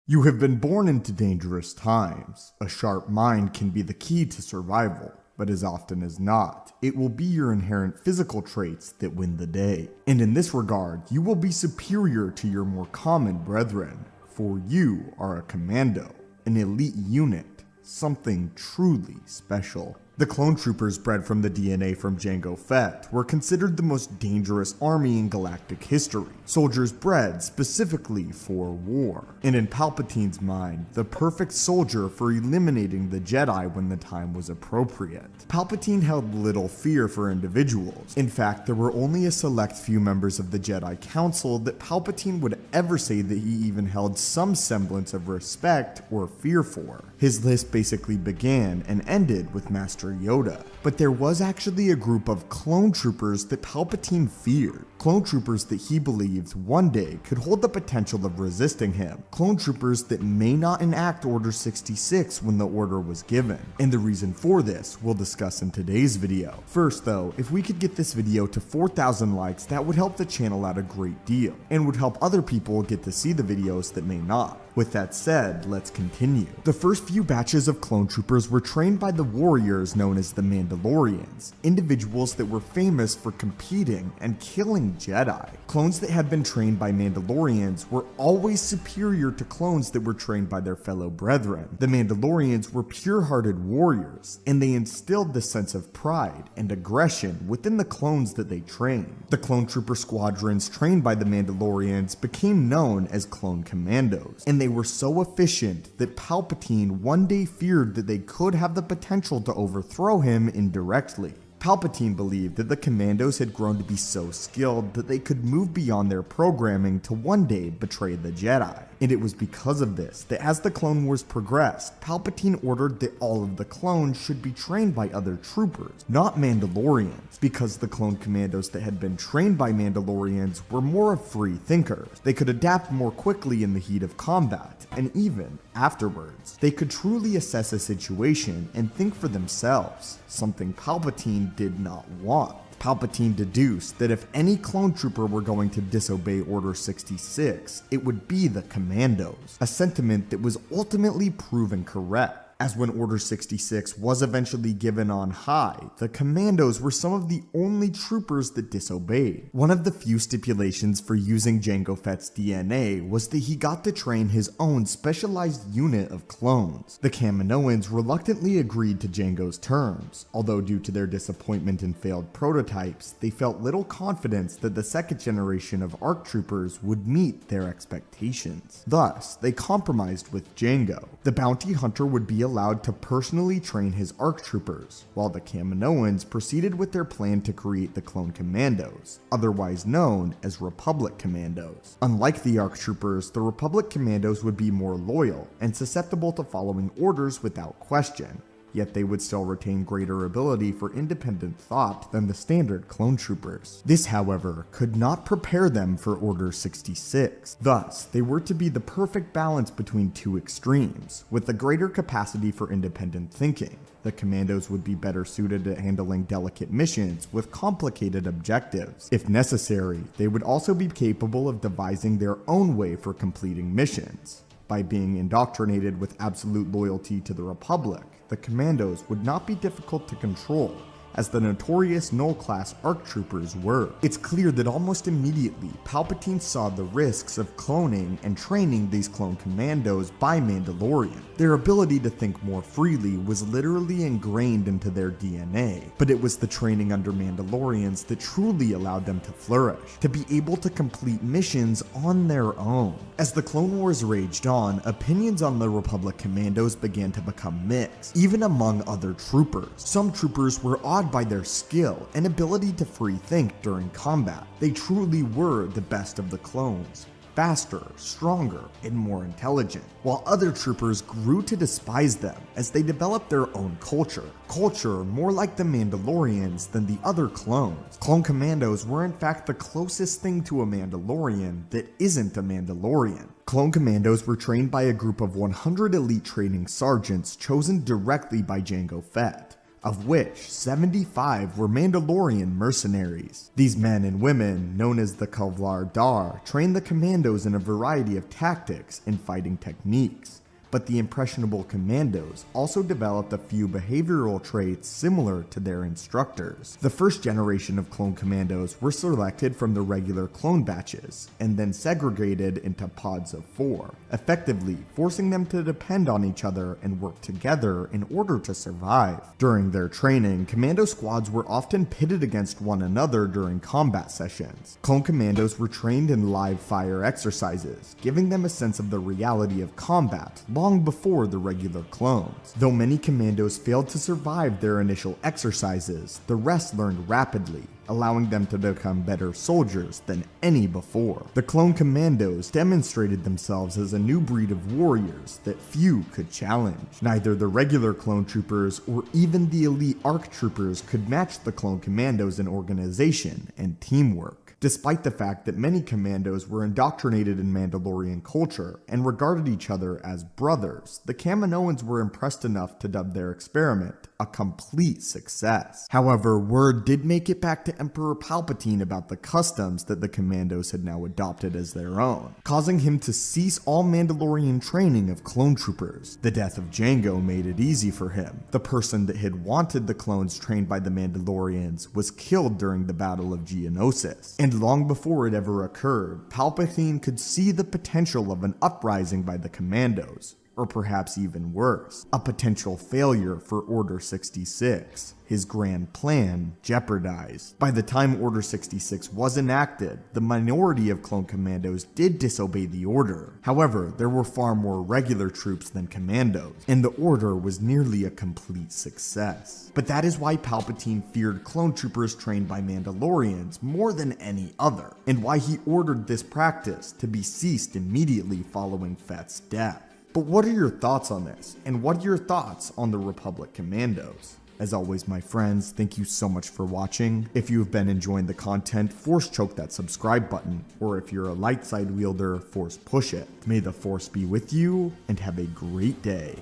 You have been born into dangerous times. A sharp mind can be the key to survival, but as often as not, it will be your inherent physical traits that win the day. And in this regard, you will be superior to your more common brethren, for you are a commando, an elite unit, something truly special. The clone troopers bred from the DNA from Jango Fett were considered the most dangerous army in galactic history, soldiers bred specifically for war, and in Palpatine's mind, the perfect soldier for eliminating the Jedi when the time was appropriate. Palpatine held little fear for individuals. In fact, there were only a select few members of the Jedi Council that Palpatine would ever say that he even held some semblance of respect or fear for. His list basically began and ended with Master Yoda, but there was actually a group of clone troopers that Palpatine feared. Clone troopers that he believed one day could hold the potential of resisting him. Clone troopers that may not enact Order 66 when the order was given. And the reason for this we'll discuss in today's video. First though, if we could get this video to 4,000 likes, that would help the channel out a great deal, and would help other people get to see the videos that may not. With that said, let's continue. The first few batches of clone troopers were trained by the warriors known as the Mandalorians, individuals that were famous for competing and killing Jedi. Clones that had been trained by Mandalorians were always superior to clones that were trained by their fellow brethren. The Mandalorians were pure-hearted warriors, and they instilled the sense of pride and aggression within the clones that they trained. The clone trooper squadrons trained by the Mandalorians became known as clone commandos, and they were so efficient that Palpatine one day feared that they could have the potential to overthrow him indirectly. Palpatine believed that the commandos had grown to be so skilled that they could move beyond their programming to one day betray the Jedi. And it was because of this that as the Clone Wars progressed, Palpatine ordered that all of the clones should be trained by other troopers, not Mandalorians, because the clone commandos that had been trained by Mandalorians were more of free thinkers. They could adapt more quickly in the heat of combat, and even afterwards. They could truly assess a situation and think for themselves, something Palpatine did not want. Palpatine deduced that if any clone trooper were going to disobey Order 66, it would be the commandos, a sentiment that was ultimately proven correct. As when Order 66 was eventually given on high, the commandos were some of the only troopers that disobeyed. One of the few stipulations for using Jango Fett's DNA was that he got to train his own specialized unit of clones. The Kaminoans reluctantly agreed to Jango's terms, although due to their disappointment in failed prototypes, they felt little confidence that the second generation of ARC troopers would meet their expectations. Thus, they compromised with Jango. The bounty hunter would be allowed to personally train his ARC troopers, while the Kaminoans proceeded with their plan to create the clone commandos, otherwise known as Republic commandos. Unlike the ARC troopers, the Republic commandos would be more loyal and susceptible to following orders without question, yet they would still retain greater ability for independent thought than the standard clone troopers. This, however, could not prepare them for Order 66. Thus, they were to be the perfect balance between two extremes, with a greater capacity for independent thinking. The commandos would be better suited at handling delicate missions with complicated objectives. If necessary, they would also be capable of devising their own way for completing missions. By being indoctrinated with absolute loyalty to the Republic, the commandos would not be difficult to control, as the notorious Null-class ARC troopers were. It's clear that almost immediately, Palpatine saw the risks of cloning and training these clone commandos by Mandalorian. Their ability to think more freely was literally ingrained into their DNA, but it was the training under Mandalorians that truly allowed them to flourish, to be able to complete missions on their own. As the Clone Wars raged on, opinions on the Republic commandos began to become mixed, even among other troopers. Some troopers were awed by their skill and ability to free think during combat. They truly were the best of the clones, faster, stronger, and more intelligent, while other troopers grew to despise them as they developed their own culture more like the Mandalorians than the other clones. Clone commandos were in fact the closest thing to a Mandalorian that isn't a Mandalorian. Clone commandos were trained by a group of 100 elite training sergeants chosen directly by Jango Fett. of which 75 were Mandalorian mercenaries. These men and women, known as the Kevlar Dar, trained the commandos in a variety of tactics and fighting techniques. But the impressionable commandos also developed a few behavioral traits similar to their instructors. The first generation of clone commandos were selected from the regular clone batches, and then segregated into pods of 4, effectively forcing them to depend on each other and work together in order to survive. During their training, commando squads were often pitted against one another during combat sessions. Clone commandos were trained in live fire exercises, giving them a sense of the reality of combat long before the regular clones. Though many commandos failed to survive their initial exercises, the rest learned rapidly, allowing them to become better soldiers than any before. The clone commandos demonstrated themselves as a new breed of warriors that few could challenge. Neither the regular clone troopers or even the elite ARC troopers could match the clone commandos in organization and teamwork. Despite the fact that many commandos were indoctrinated in Mandalorian culture and regarded each other as brothers, the Kaminoans were impressed enough to dub their experiment a complete success. However, word did make it back to Emperor Palpatine about the customs that the commandos had now adopted as their own, causing him to cease all Mandalorian training of clone troopers. The death of Jango made it easy for him. The person that had wanted the clones trained by the Mandalorians was killed during the Battle of Geonosis, and long before it ever occurred, Palpatine could see the potential of an uprising by the commandos, or perhaps even worse, a potential failure for Order 66. His grand plan jeopardized. By the time Order 66 was enacted, the minority of clone commandos did disobey the order. However, there were far more regular troops than commandos, and the order was nearly a complete success. But that is why Palpatine feared clone troopers trained by Mandalorians more than any other, and why he ordered this practice to be ceased immediately following Fett's death. But what are your thoughts on this? And what are your thoughts on the Republic Commandos? As always, my friends, thank you so much for watching. If you've been enjoying the content, force choke that subscribe button, or if you're a light side wielder, force push it. May the Force be with you, and have a great day.